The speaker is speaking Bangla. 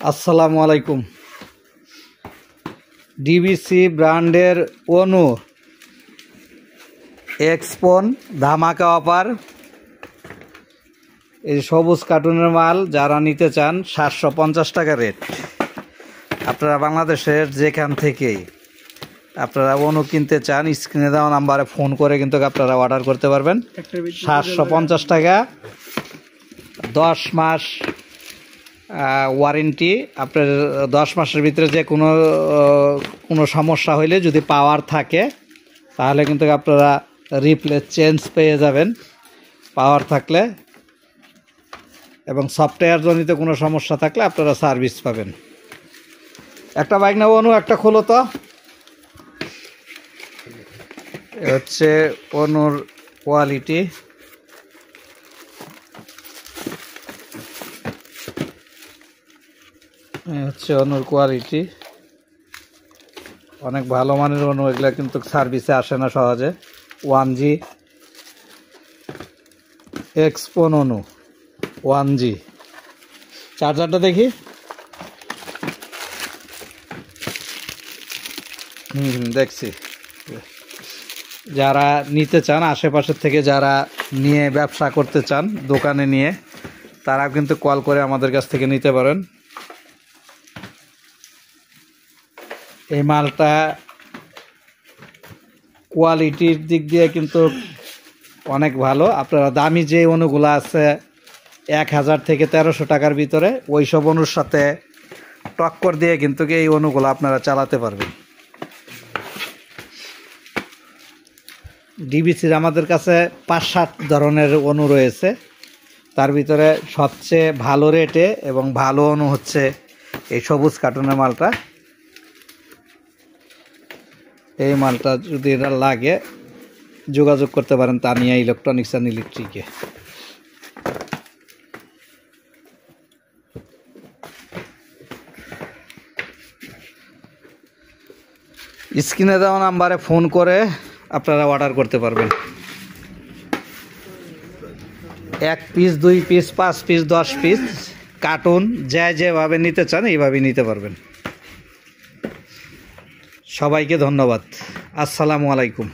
আসসালামু আলাইকুম। ডিবিসি ব্র্যান্ডের অনু এক্সপন ধামাকা অফার, এই সবুজ কার্টুনের মাল যারা নিতে চান 750 টাকা রেট। আপনারা বাংলাদেশের যেখান থেকেই আপনারা অনু কিনতে চান, স্ক্রিনে দেওয়া নাম্বারে ফোন করে কিন্তু আপনারা অর্ডার করতে পারবেন। 750 টাকা, 10 মাস ওয়ারেন্টি। আপনার 10 মাসের ভিতরে যে কোনো সমস্যা হইলে যদি পাওয়ার থাকে তাহলে কিন্তু আপনারা রিপ্লেস চেঞ্জ পেয়ে যাবেন পাওয়ার থাকলে, এবং সফটওয়্যার জনিত কোনো সমস্যা থাকলে আপনারা সার্ভিস পাবেন। একটা বাইক নেব অনু, একটা খোলো তো। হচ্ছে অনুর কোয়ালিটি, হচ্ছে অনুর কোয়ালিটি অনেক ভালো মানের অনু। এগুলা কিন্তু সার্ভিসে আসে না সহজে। 1G এক্সপন অনু 1G। চার্জারটা দেখি। দেখছি। যারা নিতে চান আশেপাশের থেকে, যারা নিয়ে ব্যবসা করতে চান দোকানে নিয়ে, তারা কিন্তু কল করে আমাদের কাছ থেকে নিতে পারেন। এই মালটা কোয়ালিটির দিক দিয়ে কিন্তু অনেক ভালো। আপনারা দামি যে অনুগুলো আছে 1000 থেকে 1300 টাকার ভিতরে, ওই সব অনুর সাথে টক্কর দিয়ে কিন্তু এই অনুগুলো আপনারা চালাতে পারবেন। ডিবিসির আমাদের কাছে 5-7 ধরনের অনু রয়েছে, তার ভিতরে সবচেয়ে ভালো রেটে এবং ভালো অনু হচ্ছে এই সবুজ কার্টুনের মালটা। এই মালটা যদি এটা লাগে যোগাযোগ করতে পারেন তানিয়া ইলেকট্রনিক্স অ্যান্ড ইলেকট্রিকে। স্ক্রিনে দেওয়া নাম্বারে ফোন করে আপনারা অর্ডার করতে পারবেন। 1 piece, 2 piece, 5 piece, 10 piece cartoon যেভাবে নিতে চান এইভাবে নিতে পারবেন। সবাইকে ধন্যবাদ। আসসালামু আলাইকুম।